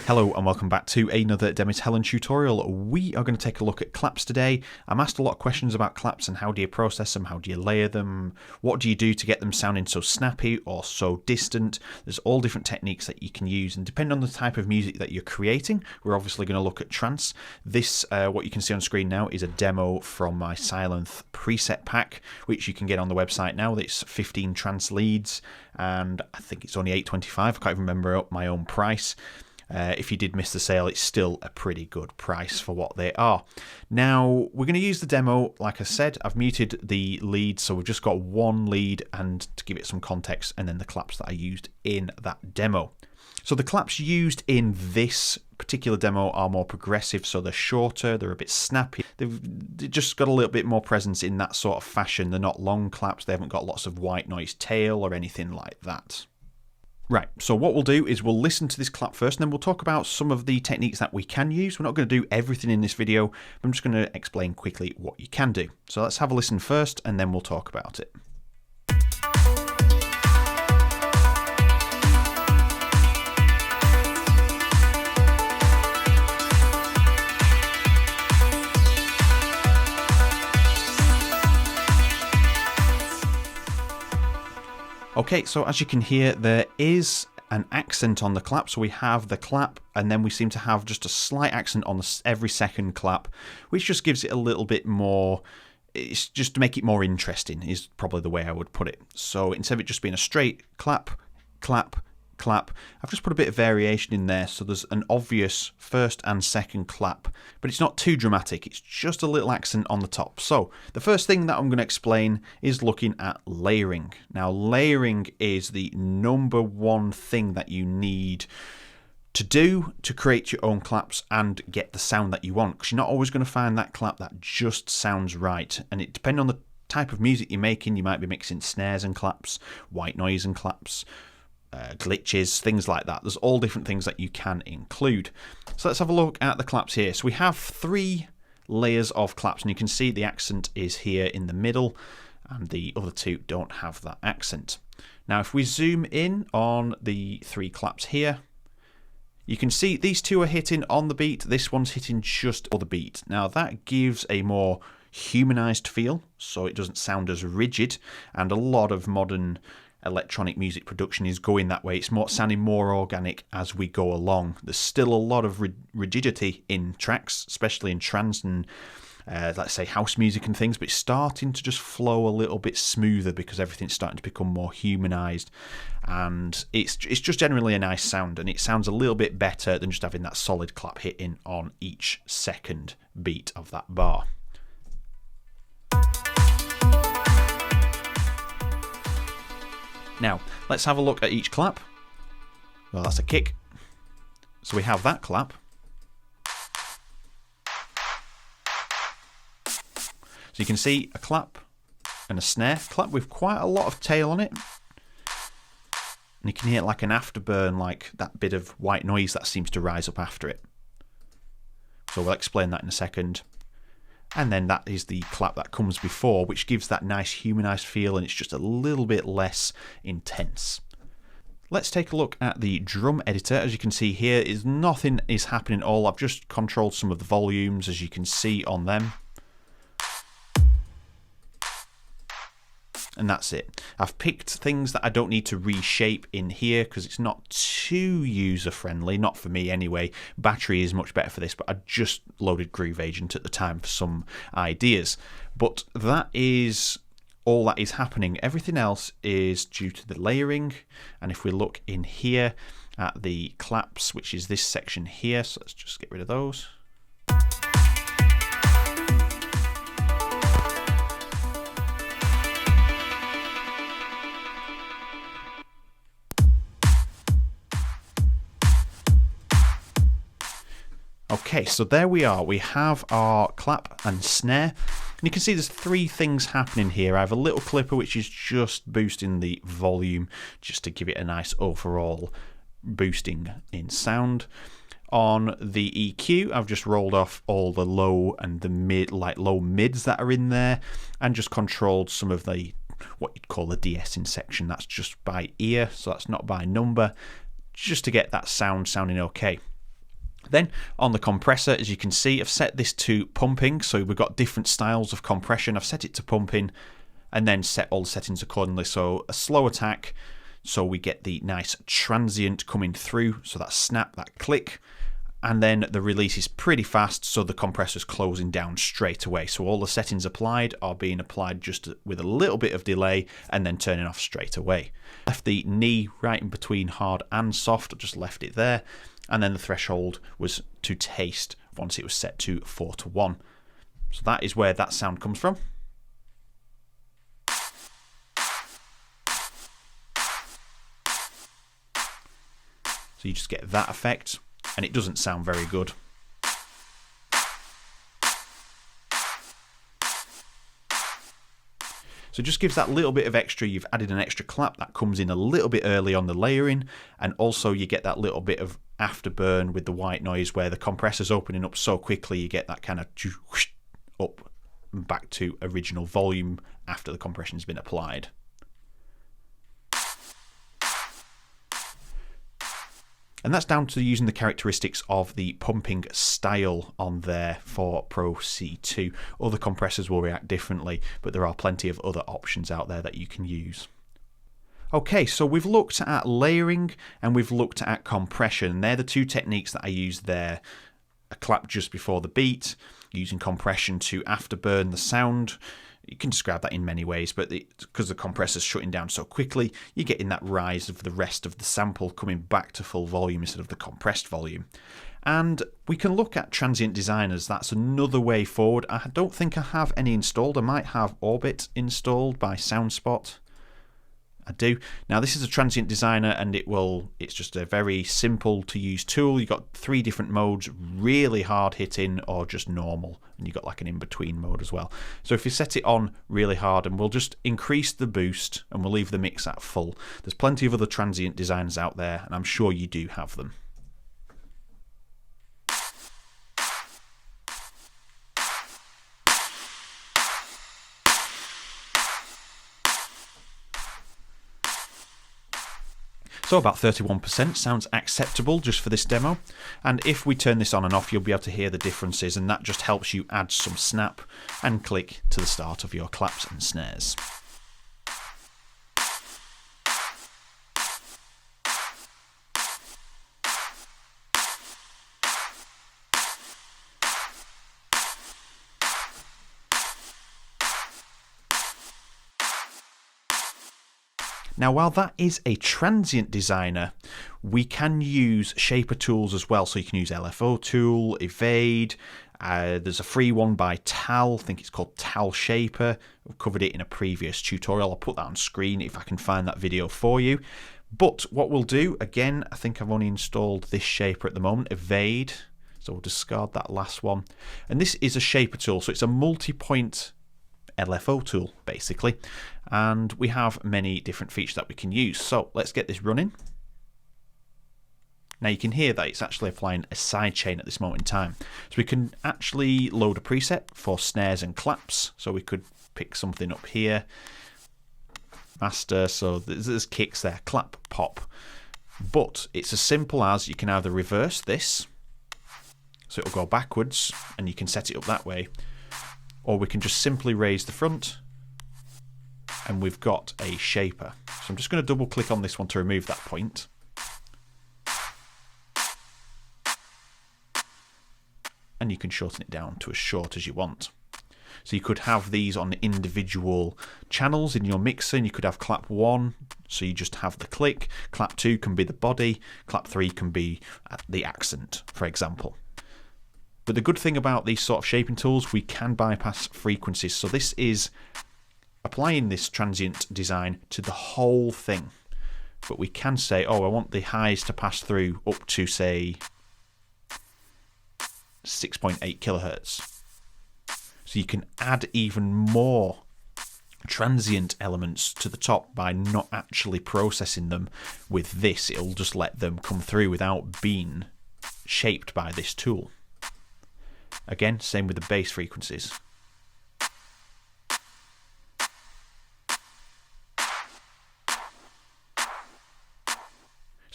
Hello and welcome back to another Demis Hellen tutorial. We are going to take a look at claps today. I'm asked a lot of questions about claps and how do you process them, how do you layer them, what do you do to get them sounding so snappy or so distant. There's all different techniques that you can use, and depending on the type of music that you're creating, we're obviously going to look at trance. This, what you can see on screen now, is a demo from my Silence preset pack, which you can get on the website now. It's 15 trance leads and I think it's only $8.25. I can't even remember my own price. If you did miss the sale, it's still a pretty good price for what they are. Now, we're going to use the demo. Like I said, I've muted the lead, so we've just got one lead, and to give it some context, and then the claps that I used in that demo. So the claps used in this particular demo are more progressive, so they're shorter, they're a bit snappy. They've just got a little bit more presence in that sort of fashion. They're not long claps, they haven't got lots of white noise tail or anything like that. Right, so what we'll do is we'll listen to this clap first, and then we'll talk about some of the techniques that we can use. We're not going to do everything in this video, but I'm just going to explain quickly what you can do. So let's have a listen first, and then we'll talk about it. Okay, so as you can hear, there is an accent on the clap. So we have the clap, and then we seem to have just a slight accent on every second clap, which just gives it a little bit more, it's just to make it more interesting is probably the way I would put it. So instead of it just being a straight clap, clap, clap, I've just put a bit of variation in there, so there's an obvious first and second clap, but it's not too dramatic, it's just a little accent on the top. So the first thing that I'm going to explain is looking at layering. Now, layering is the number one thing that you need to do to create your own claps and get the sound that you want, because you're not always going to find that clap that just sounds right, and it depends on the type of music you're making. You might be mixing snares and claps, white noise and claps, glitches, things like that. There's all different things that you can include. So let's have a look at the claps here. So we have 3 layers of claps, and you can see the accent is here in the middle, and the other 2 don't have that accent. Now if we zoom in on the 3 claps here, you can see these 2 are hitting on the beat, this one's hitting just on the beat. Now that gives a more humanized feel, so it doesn't sound as rigid, and a lot of modern electronic music production is going that way. It's sounding more organic as we go along. There's still a lot of rigidity in tracks, especially in trance and let's say house music and things, but it's starting to just flow a little bit smoother because everything's starting to become more humanized, and it's just generally a nice sound, and it sounds a little bit better than just having that solid clap hitting on each second beat of that bar. Now, let's have a look at each clap. Well, that's a kick. So we have that clap. So you can see a clap and a snare. Clap with quite a lot of tail on it. And you can hear like an afterburn, like that bit of white noise that seems to rise up after it. So we'll explain that in a second. And then that is the clap that comes before, which gives that nice humanized feel, and it's just a little bit less intense. Let's take a look at the drum editor. As you can see here, nothing is happening at all. I've just controlled some of the volumes, as you can see on them. And that's it. I've picked things that I don't need to reshape in here because it's not too user friendly, not for me anyway. Battery is much better for this, but I just loaded Groove Agent at the time for some ideas. But that is all that is happening. Everything else is due to the layering. And if we look in here at the claps, which is this section here, so let's just get rid of those. Okay, so there we are. We have our clap and snare. And you can see there's 3 things happening here. I have a little clipper which is just boosting the volume just to give it a nice overall boosting in sound. On the EQ, I've just rolled off all the low and the mid, like low mids that are in there, and just controlled some of the what you'd call the de-essing section. That's just by ear, so that's not by number, just to get that sound sounding okay. Then on the compressor, as you can see, I've set this to pumping, so we've got different styles of compression. I've set it to pumping and then set all the settings accordingly. So a slow attack, so we get the nice transient coming through, so that snap, that click, and then the release is pretty fast, so the compressor's closing down straight away. So all the settings applied are being applied just with a little bit of delay and then turning off straight away. Left the knee right in between hard and soft, I just left it there. And then the threshold was to taste once it was set to 4:1. So that is where that sound comes from. So you just get that effect, and it doesn't sound very good. So it just gives that little bit of extra. You've added an extra clap that comes in a little bit early on the layering, and also you get that little bit of afterburn with the white noise where the compressor's opening up so quickly, you get that kind of up and back to original volume after the compression's been applied. And that's down to using the characteristics of the pumping style on there for Pro C2. Other compressors will react differently, but there are plenty of other options out there that you can use. Okay, so we've looked at layering and we've looked at compression. And they're the two techniques that I use there. A clap just before the beat, using compression to afterburn the sound. You can describe that in many ways, but because the compressor's shutting down so quickly, you're getting that rise of the rest of the sample coming back to full volume instead of the compressed volume. And we can look at transient designers. That's another way forward. I don't think I have any installed. I might have Orbit installed by SoundSpot. I do. Now this is a transient designer, and it's just a very simple to use tool. You've got 3 different modes: really hard hitting or just normal, and you've got like an in-between mode as well. So if you set it on really hard, and we'll just increase the boost and we'll leave the mix at full. There's plenty of other transient designers out there, and I'm sure you do have them. So about 31% sounds acceptable just for this demo. And if we turn this on and off, you'll be able to hear the differences, and that just helps you add some snap and click to the start of your claps and snares. Now, while that is a transient designer, we can use shaper tools as well. So you can use LFO tool, Evade. There's a free one by Tal. I think it's called Tal Shaper. I've covered it in a previous tutorial. I'll put that on screen if I can find that video for you. But what we'll do, again, I think I've only installed this shaper at the moment, Evade. So we'll discard that last one. And this is a shaper tool. So it's a multi-point LFO tool, basically. And we have many different features that we can use. So let's get this running. Now you can hear that it's actually applying a sidechain at this moment in time. So we can actually load a preset for snares and claps. So we could pick something up here. Master, so there's kicks there, clap, pop. But it's as simple as you can either reverse this, so it'll go backwards, and you can set it up that way. Or we can just simply raise the front, and we've got a shaper. So I'm just going to double click on this one to remove that point. And you can shorten it down to as short as you want. So you could have these on individual channels in your mixer, and you could have clap 1, so you just have the click. Clap 2 can be the body. Clap 3 can be the accent, for example. But the good thing about these sort of shaping tools, we can bypass frequencies. So this is applying this transient design to the whole thing. But we can say, oh, I want the highs to pass through up to, say, 6.8 kilohertz. So you can add even more transient elements to the top by not actually processing them with this. It'll just let them come through without being shaped by this tool. Again, same with the bass frequencies.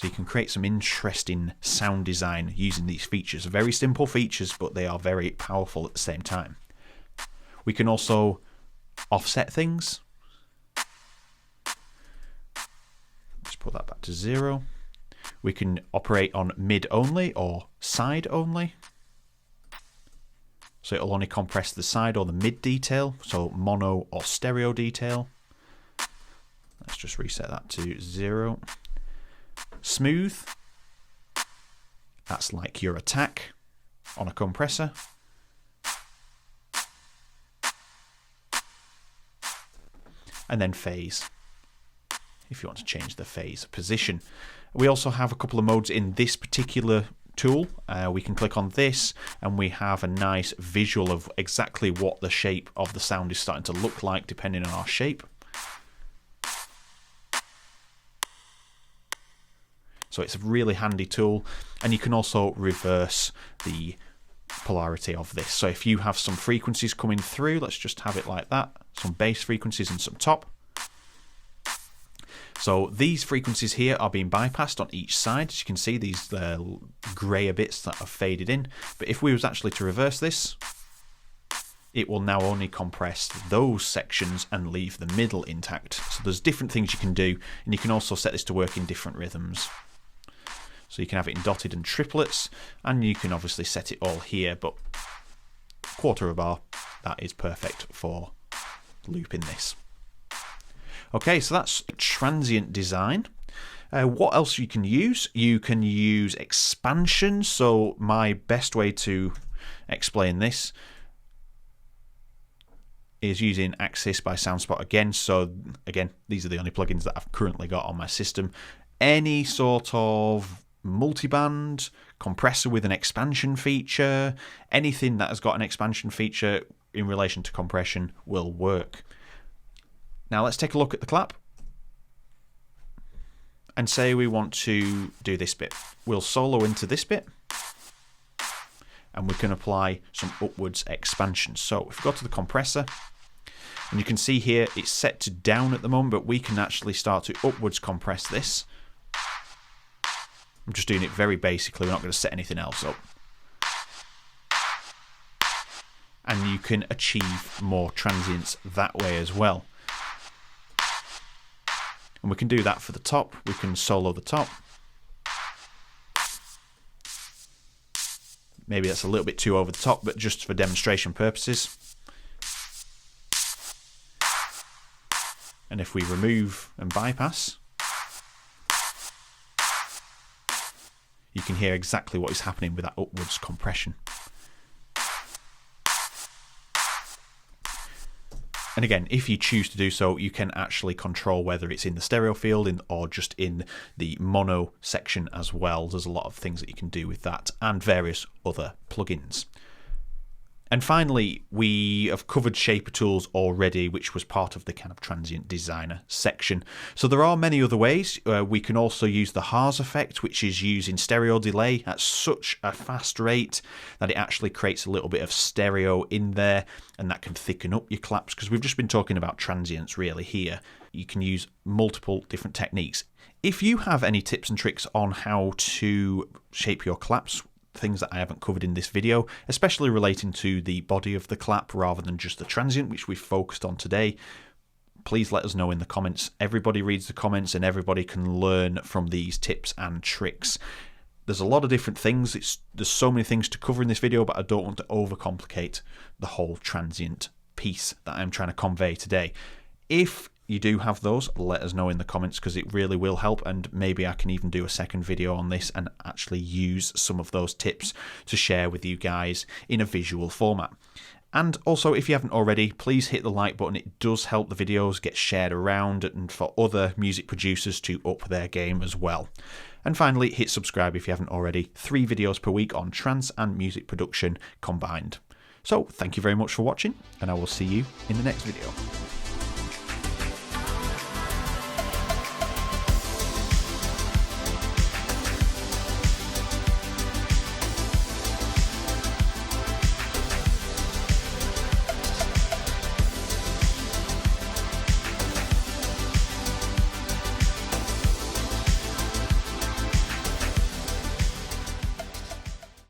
So you can create some interesting sound design using these features. Very simple features, but they are very powerful at the same time. We can also offset things. Let's put that back to 0. We can operate on mid only or side only. So it'll only compress the side or the mid detail, so mono or stereo detail. Let's just reset that to 0. Smooth, that's like your attack on a compressor. And then phase, if you want to change the phase position. We also have a couple of modes in this particular tool. We can click on this and we have a nice visual of exactly what the shape of the sound is starting to look like depending on our shape. So it's a really handy tool, and you can also reverse the polarity of this. So if you have some frequencies coming through, let's just have it like that, some bass frequencies and some top. So these frequencies here are being bypassed on each side. As you can see, these grayer bits that have faded in. But if we was actually to reverse this, it will now only compress those sections and leave the middle intact. So there's different things you can do, and you can also set this to work in different rhythms. So you can have it in dotted and triplets, and you can obviously set it all here, but quarter of a bar, that is perfect for looping this. Okay, so that's transient design. What else you can use? You can use expansion. So my best way to explain this is using Axis by Soundspot again. So again, these are the only plugins that I've currently got on my system. Any sort of multiband, compressor with an expansion feature, anything that has got an expansion feature in relation to compression will work. Now let's take a look at the clap and say we want to do this bit. We'll solo into this bit and we can apply some upwards expansion. So if we go to the compressor, and you can see here it's set to down at the moment, but we can actually start to upwards compress this. I'm just doing it very basically, we're not going to set anything else up. And you can achieve more transients that way as well. And we can do that for the top. We can solo the top. Maybe that's a little bit too over the top, but just for demonstration purposes. And if we remove and bypass, you can hear exactly what is happening with that upwards compression. And again, if you choose to do so, you can actually control whether it's in the stereo field or just in the mono section as well. There's a lot of things that you can do with that and various other plugins. And finally, we have covered shaper tools already, which was part of the kind of transient designer section. So there are many other ways. We can also use the Haas effect, which is using stereo delay at such a fast rate that it actually creates a little bit of stereo in there, and that can thicken up your claps, because we've just been talking about transients really here. You can use multiple different techniques. If you have any tips and tricks on how to shape your claps, things that I haven't covered in this video, especially relating to the body of the clap rather than just the transient, which we've focused on today, please let us know in the comments. Everybody reads the comments and everybody can learn from these tips and tricks. There's a lot of different things. There's so many things to cover in this video, but I don't want to overcomplicate the whole transient piece that I'm trying to convey today. If you do have those, let us know in the comments, because it really will help, and maybe I can even do a second video on this and actually use some of those tips to share with you guys in a visual format. And also, if you haven't already, please hit the like button. It does help the videos get shared around and for other music producers to up their game as well. And finally, hit subscribe if you haven't already. 3 videos per week on trance and music production combined. So thank you very much for watching, and I will see you in the next video.